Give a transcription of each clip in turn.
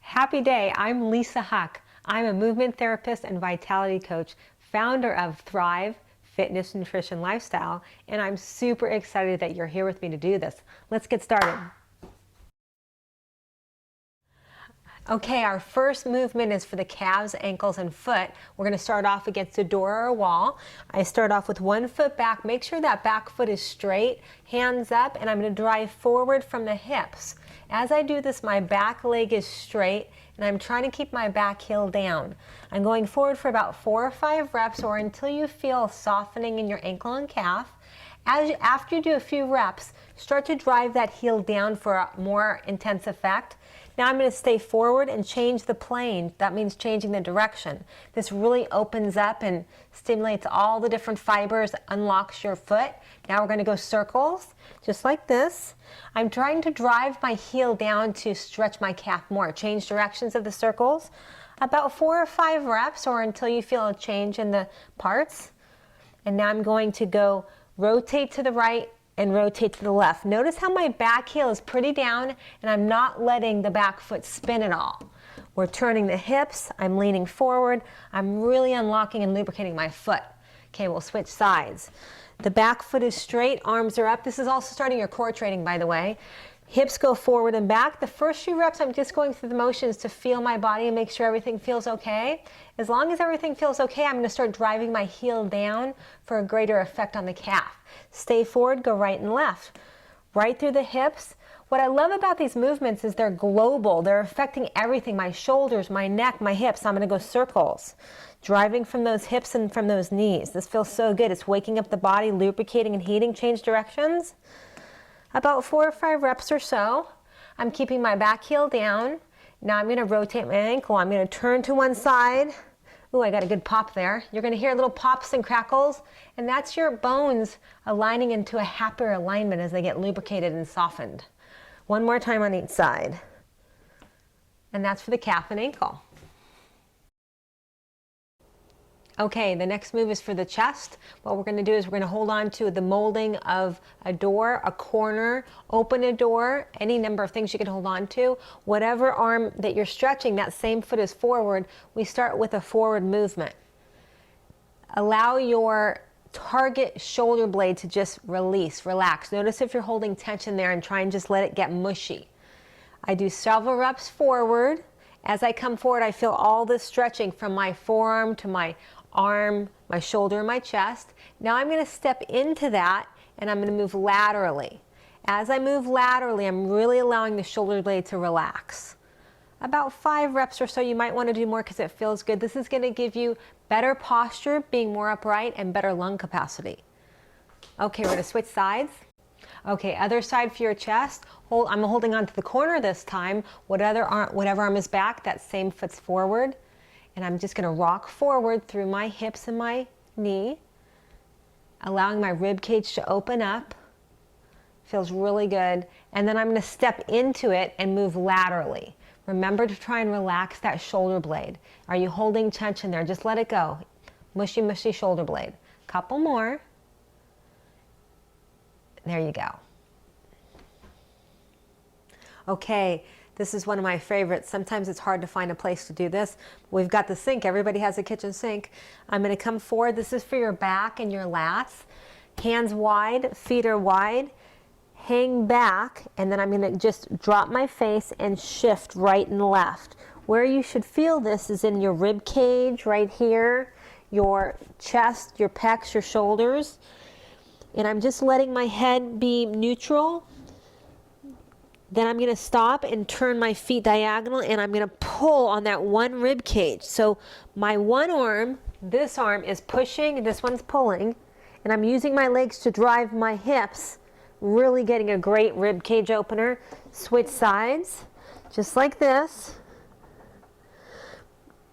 Happy day, I'm Lisa Huck. I'm a movement therapist and vitality coach, founder of Thrive Fitness, Nutrition, Lifestyle, and I'm super excited that you're here with me to do this. Let's get started. Okay, our first movement is for the calves, ankles, and foot. We're going to start off against a door or a wall. I start off with one foot back. Make sure that back foot is straight, hands up, and I'm going to drive forward from the hips. As I do this, my back leg is straight, and I'm trying to keep my back heel down. I'm going forward for about 4 or 5 reps, or until you feel softening in your ankle and calf. After you do a few reps, start to drive that heel down for a more intense effect. Now I'm going to stay forward and change the plane. That means changing the direction. This really opens up and stimulates all the different fibers, unlocks your foot. Now we're going to go circles, just like this. I'm trying to drive my heel down to stretch my calf more. Change directions of the circles. About 4 or 5 reps, or until you feel a change in the parts. And now I'm going to go rotate to the right and rotate to the left. Notice how my back heel is pretty down and I'm not letting the back foot spin at all. We're turning the hips, I'm leaning forward, I'm really unlocking and lubricating my foot. Okay, we'll switch sides. The back foot is straight, arms are up. This is also starting your core training, by the way. Hips go forward and back. The first few reps, I'm just going through the motions to feel my body and make sure everything feels okay. As long as everything feels okay, I'm going to start driving my heel down for a greater effect on the calf. Stay forward, go right and left. Right through the hips. What I love about these movements is they're global. They're affecting everything, my shoulders, my neck, my hips. I'm going to go circles. Driving from those hips and from those knees. This feels so good. It's waking up the body, lubricating and heating. Change directions. About 4 or 5 reps or so. I'm keeping my back heel down. Now I'm going to rotate my ankle. I'm going to turn to one side. Ooh, I got a good pop there. You're going to hear little pops and crackles, and that's your bones aligning into a happier alignment as they get lubricated and softened. One more time on each side. And that's for the calf and ankle. Okay, the next move is for the chest. What we're going to do is we're going to hold on to the molding of a door, a corner, open a door, any number of things you can hold on to. Whatever arm that you're stretching, that same foot is forward. We start with a forward movement. Allow your target shoulder blade to just release, relax. Notice if you're holding tension there and try and just let it get mushy. I do several reps forward. As I come forward, I feel all this stretching from my forearm to my arm, my shoulder, and my chest. Now I'm going to step into that and I'm going to move laterally. As I move laterally, I'm really allowing the shoulder blade to relax. About 5 reps or so. You might want to do more because it feels good. This is going to give you better posture, being more upright, and better lung capacity. Okay, we're going to switch sides. Okay, other side for your chest. I'm holding on to the corner this time. Whatever arm is back, that same foot's forward. And I'm just going to rock forward through my hips and my knee, allowing my rib cage to open up. Feels really good. And then I'm going to step into it and move laterally. Remember to try and relax that shoulder blade. Are you holding tension there? Just let it go. Mushy, mushy shoulder blade. Couple more. There you go. Okay, this is one of my favorites. Sometimes it's hard to find a place to do this. We've got the sink. Everybody has a kitchen sink. I'm going to come forward. This is for your back and your lats. Hands wide, feet are wide. Hang back, and then I'm going to just drop my face and shift right and left. Where you should feel this is in your rib cage right here, your chest, your pecs, your shoulders. And I'm just letting my head be neutral. Then I'm going to stop and turn my feet diagonal, and I'm going to pull on that one rib cage. So my one arm, this arm is pushing, this one's pulling, and I'm using my legs to drive my hips, really getting a great rib cage opener. Switch sides, just like this.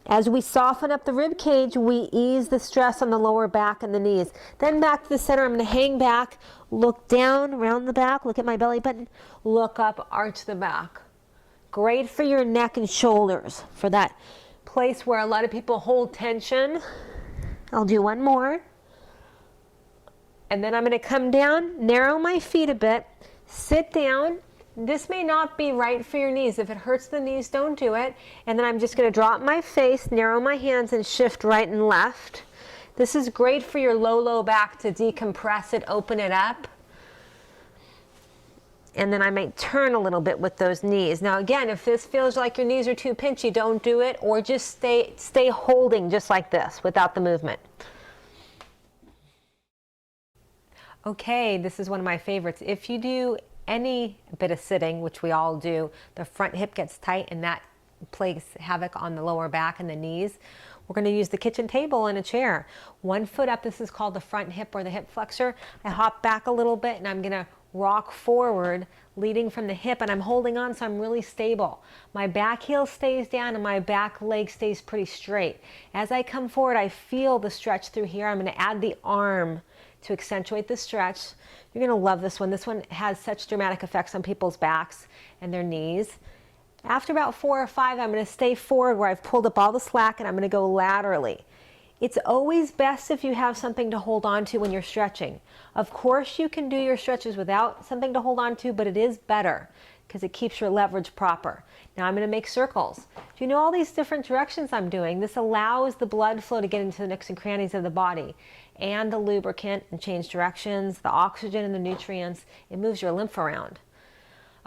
As we soften up the rib cage, we ease the stress on the lower back and the knees. Then back to the center, I'm going to hang back, look down, around the back, look at my belly button, look up, arch the back. Great for your neck and shoulders, for that place where a lot of people hold tension. I'll do one more. And then I'm going to come down, narrow my feet a bit, sit down, This may not be right for your knees. If it hurts the knees, don't do it. And then I'm just going to drop my face, narrow my hands, and shift right and left. This is great for your low back to decompress it, open it up. And then I might turn a little bit with those knees. Now again, if this feels like your knees are too pinchy, don't do it, or just stay holding just like this without the movement. Okay, this is one of my favorites. If you do any bit of sitting, which we all do, the front hip gets tight and that plays havoc on the lower back and the knees. We're going to use the kitchen table and a chair. One foot up, this is called the front hip or the hip flexor. I hop back a little bit and I'm going to rock forward, leading from the hip, and I'm holding on so I'm really stable. My back heel stays down and my back leg stays pretty straight. As I come forward, I feel the stretch through here. I'm going to add the arm to accentuate the stretch. You're going to love this one. This one has such dramatic effects on people's backs and their knees. After about 4 or 5, I'm going to stay forward where I've pulled up all the slack, and I'm going to go laterally. It's always best if you have something to hold on to when you're stretching. Of course, you can do your stretches without something to hold on to, but it is better because it keeps your leverage proper. Now I'm going to make circles. Do you know all these different directions I'm doing? This allows the blood flow to get into the nooks and crannies of the body, and the lubricant and change directions, the oxygen and the nutrients. It moves your lymph around.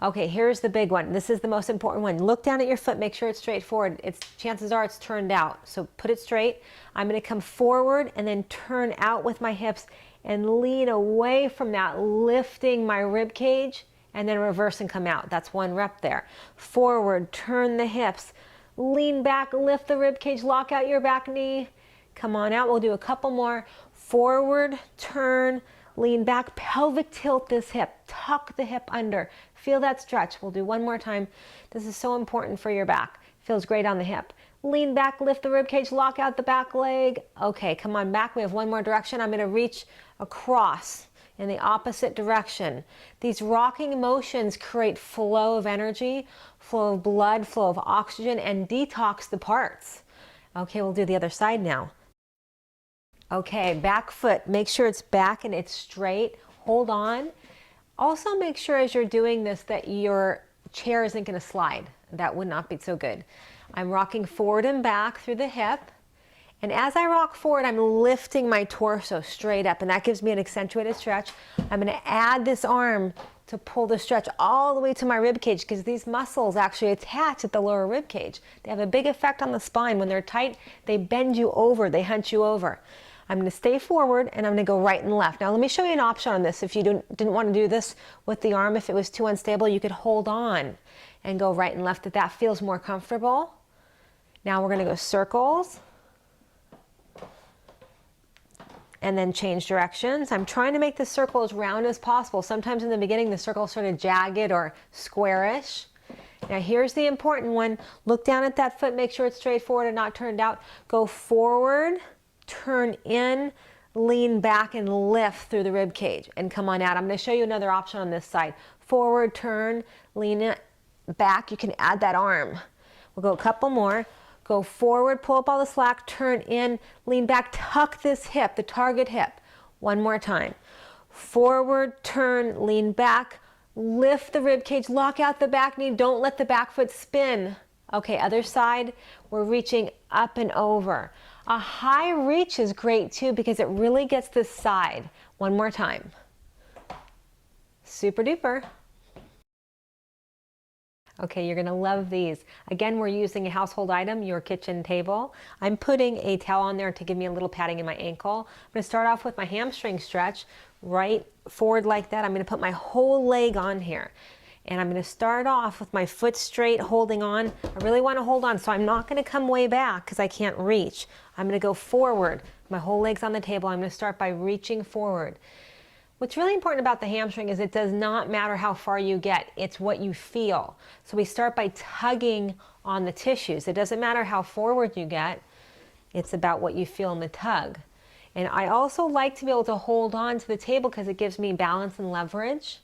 Okay, here's the big one. This is the most important one. Look down at your foot, make sure it's straight forward. Chances are it's turned out, so put it straight. I'm going to come forward and then turn out with my hips and lean away from that, lifting my rib cage, and then reverse and come out. That's one rep there. Forward, turn the hips, lean back, lift the rib cage, lock out your back knee. Come on out. We'll do a couple more. Forward, turn, lean back, pelvic tilt this hip, tuck the hip under. Feel that stretch. We'll do one more time. This is so important for your back. Feels great on the hip. Lean back, lift the rib cage, lock out the back leg. Okay, come on back. We have one more direction. I'm going to reach across in the opposite direction. These rocking motions create flow of energy, flow of blood, flow of oxygen, and detox the parts. Okay, we'll do the other side now. Okay, back foot, make sure it's back and it's straight. Hold on. Also make sure as you're doing this that your chair isn't going to slide. That would not be so good. I'm rocking forward and back through the hip. And as I rock forward, I'm lifting my torso straight up, and that gives me an accentuated stretch. I'm going to add this arm to pull the stretch all the way to my rib cage, because these muscles actually attach at the lower rib cage. They have a big effect on the spine. When they're tight, they bend you over, they hunch you over. I'm going to stay forward and I'm going to go right and left. Now let me show you an option on this. If you didn't want to do this with the arm, if it was too unstable, you could hold on and go right and left if that feels more comfortable. Now we're going to go circles and then change directions. I'm trying to make the circle as round as possible. Sometimes in the beginning the circle is sort of jagged or squarish. Now here's the important one. Look down at that foot, make sure it's straight forward and not turned out. Go forward, turn in, lean back and lift through the rib cage and come on out. I'm going to show you another option on this side. Forward, turn, lean it back. You can add that arm. We'll go a couple more. Go forward, pull up all the slack, turn in, lean back, tuck this hip, the target hip. One more time. Forward, turn, lean back, lift the rib cage, lock out the back knee. Don't let the back foot spin. Okay, other side, we're reaching up and over. A high reach is great too because it really gets this side. One more time. Super duper. Okay, you're gonna love these. Again, we're using a household item, your kitchen table. I'm putting a towel on there to give me a little padding in my ankle. I'm gonna start off with my hamstring stretch, right forward like that. I'm gonna put my whole leg on here. And I'm going to start off with my foot straight, holding on. I really want to hold on, so I'm not going to come way back because I can't reach. I'm going to go forward. My whole leg's on the table. I'm going to start by reaching forward. What's really important about the hamstring is it does not matter how far you get. It's what you feel. So we start by tugging on the tissues. It doesn't matter how forward you get. It's about what you feel in the tug. And I also like to be able to hold on to the table because it gives me balance and leverage.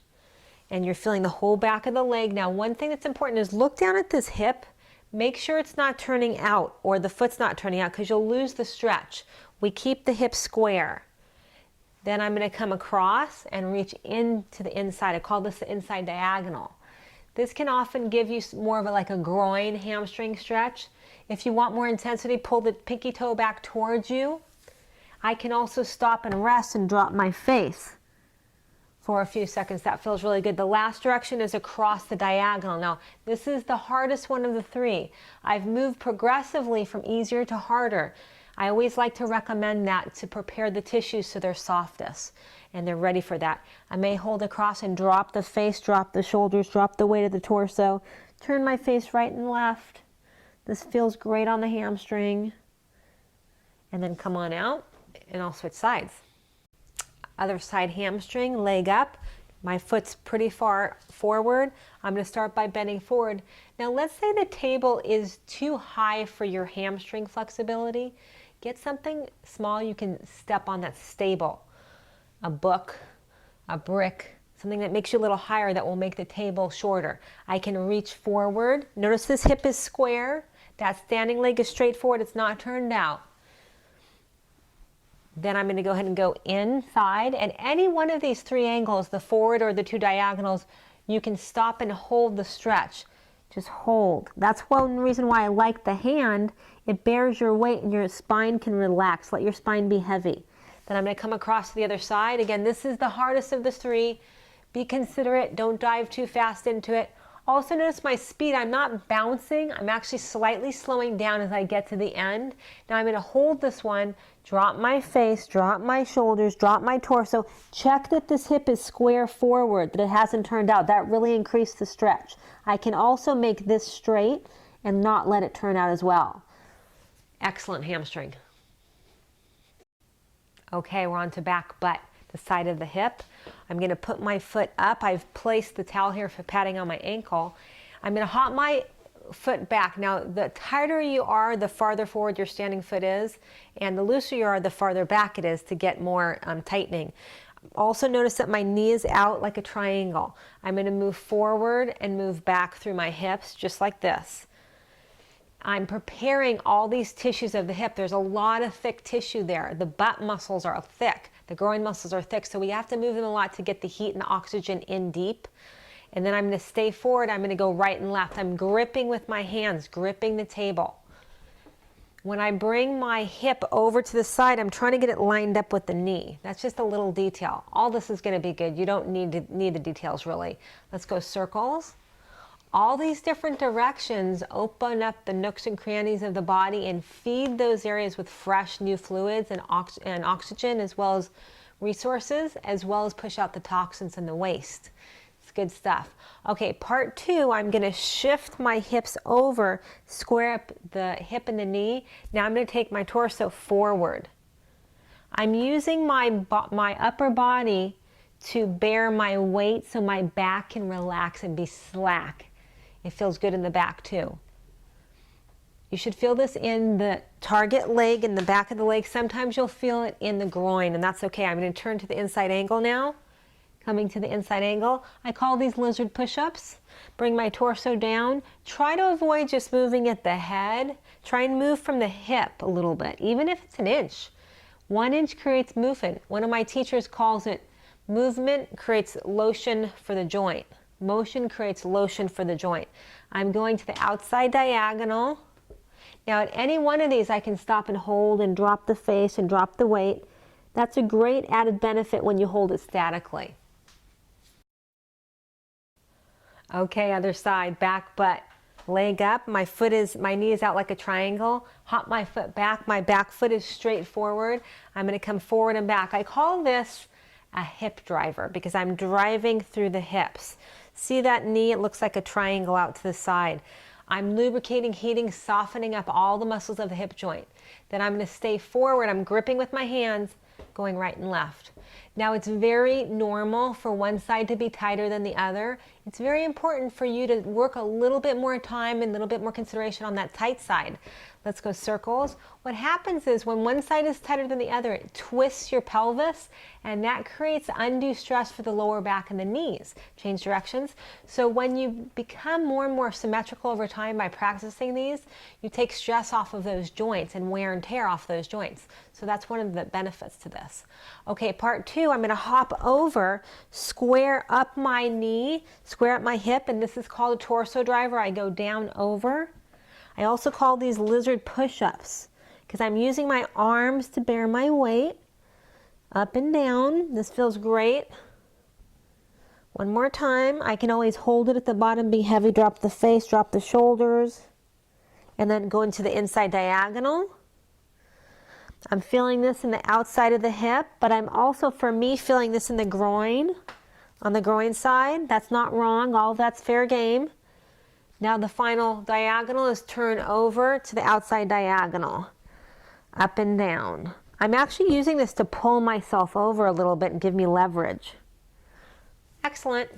And you're feeling the whole back of the leg. Now, one thing that's important is look down at this hip. Make sure it's not turning out or the foot's not turning out because you'll lose the stretch. We keep the hip square. Then I'm going to come across and reach into the inside. I call this the inside diagonal. This can often give you more of like a groin hamstring stretch. If you want more intensity, pull the pinky toe back towards you. I can also stop and rest and drop my face for a few seconds. That feels really good. The last direction is across the diagonal. Now, this is the hardest one of the three. I've moved progressively from easier to harder. I always like to recommend that to prepare the tissues so they're softest and they're ready for that. I may hold across and drop the face, drop the shoulders, drop the weight of the torso, turn my face right and left. This feels great on the hamstring. And then come on out and I'll switch sides. Other side hamstring, leg up. My foot's pretty far forward. I'm going to start by bending forward. Now let's say the table is too high for your hamstring flexibility. Get something small you can step on that's stable. A book, a brick, something that makes you a little higher that will make the table shorter. I can reach forward. Notice this hip is square. That standing leg is straight forward. It's not turned out. Then I'm going to go ahead and go inside. And any one of these three angles, the forward or the two diagonals, you can stop and hold the stretch. Just hold. That's one reason why I like the hand. It bears your weight and your spine can relax. Let your spine be heavy. Then I'm going to come across to the other side. Again, this is the hardest of the three. Be considerate. Don't dive too fast into it. Also notice my speed. I'm not bouncing. I'm actually slightly slowing down as I get to the end. Now I'm going to hold this one, drop my face, drop my shoulders, drop my torso. Check that this hip is square forward, that it hasn't turned out. That really increased the stretch. I can also make this straight and not let it turn out as well. Excellent hamstring. Okay, we're on to back butt, the side of the hip. I'm going to put my foot up. I've placed the towel here for padding on my ankle. I'm going to hop my foot back. Now, the tighter you are, the farther forward your standing foot is, and the looser you are, the farther back it is to get more tightening. Also notice that my knee is out like a triangle. I'm going to move forward and move back through my hips just like this. I'm preparing all these tissues of the hip. There's a lot of thick tissue there. The butt muscles are thick. The groin muscles are thick, so we have to move them a lot to get the heat and the oxygen in deep. And then I'm going to stay forward. I'm going to go right and left. I'm gripping with my hands, gripping the table. When I bring my hip over to the side, I'm trying to get it lined up with the knee. That's just a little detail. All this is going to be good. You don't need the details really. Let's go circles. All these different directions open up the nooks and crannies of the body and feed those areas with fresh new fluids and oxygen, as well as resources, as well as push out the toxins in the waste. It's good stuff. Okay, part two, I'm going to shift my hips over, square up the hip and the knee. Now I'm going to take my torso forward. I'm using my upper body to bear my weight so my back can relax and be slack. It feels good in the back too. You should feel this in the target leg, in the back of the leg. Sometimes you'll feel it in the groin, and that's okay. I'm going to turn to the inside angle now. Coming to the inside angle. I call these lizard push-ups. Bring my torso down. Try to avoid just moving at the head. Try and move from the hip a little bit, even if it's an inch. 1 inch creates movement. One of my teachers calls it movement creates lotion for the joint. Motion creates lotion for the joint. I'm going to the outside diagonal. Now at any one of these I can stop and hold and drop the face and drop the weight. That's a great added benefit when you hold it statically. Okay, other side, back butt, leg up. My knee is out like a triangle. Hop my foot back. My back foot is straight forward. I'm going to come forward and back. I call this a hip driver because I'm driving through the hips. See that knee? It looks like a triangle out to the side. I'm lubricating, heating, softening up all the muscles of the hip joint. Then I'm going to stay forward. I'm gripping with my hands, going right and left. Now it's very normal for one side to be tighter than the other. It's very important for you to work a little bit more time and a little bit more consideration on that tight side. Let's go circles. What happens is when one side is tighter than the other, it twists your pelvis, and that creates undue stress for the lower back and the knees. Change directions. So when you become more and more symmetrical over time by practicing these, you take stress off of those joints and wear and tear off those joints. So that's one of the benefits to this. Okay, part two. do, I'm going to hop over, square up my knee, square up my hip, and this is called a torso driver. I go down over. I also call these lizard push-ups because I'm using my arms to bear my weight. Up and down. This feels great. One more time. I can always hold it at the bottom, be heavy, drop the face, drop the shoulders, and then go into the inside diagonal. I'm feeling this in the outside of the hip, but I'm also, for me, feeling this in the groin, on the groin side. That's not wrong. All of that's fair game. Now the final diagonal is turn over to the outside diagonal. Up and down. I'm actually using this to pull myself over a little bit and give me leverage. Excellent.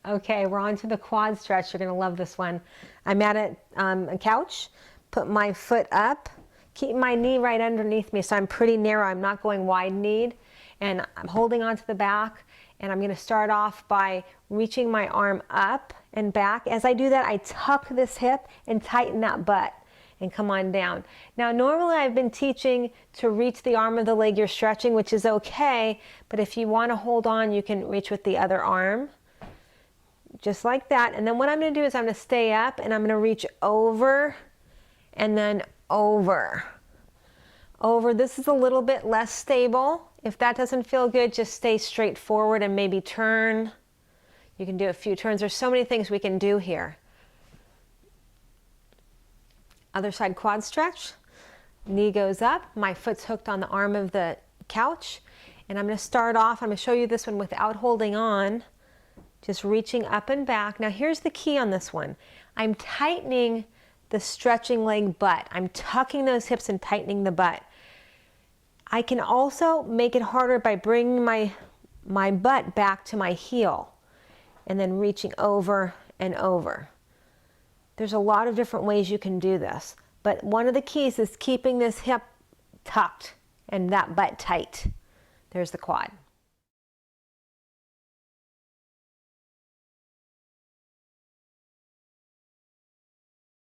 Okay, we're on to the quad stretch. You're going to love this one. I'm at a couch. Put my foot up, keep my knee right underneath me so I'm pretty narrow. I'm not going wide-kneed, and I'm holding onto the back, and I'm going to start off by reaching my arm up and back. As I do that, I tuck this hip and tighten that butt and come on down. Now, normally I've been teaching to reach the arm of the leg you're stretching, which is okay, but if you want to hold on, you can reach with the other arm. Just like that. And then what I'm going to do is I'm going to stay up and I'm going to reach over and then over. Over. This is a little bit less stable. If that doesn't feel good, just stay straight forward and maybe turn. You can do a few turns. There's so many things we can do here. Other side quad stretch. Knee goes up. My foot's hooked on the arm of the couch. And I'm going to start off. I'm going to show you this one without holding on. Just reaching up and back. Now here's the key on this one. I'm tightening the stretching leg butt. I'm tucking those hips and tightening the butt. I can also make it harder by bringing my butt back to my heel and then reaching over and over. There's a lot of different ways you can do this, but one of the keys is keeping this hip tucked and that butt tight. There's the quad.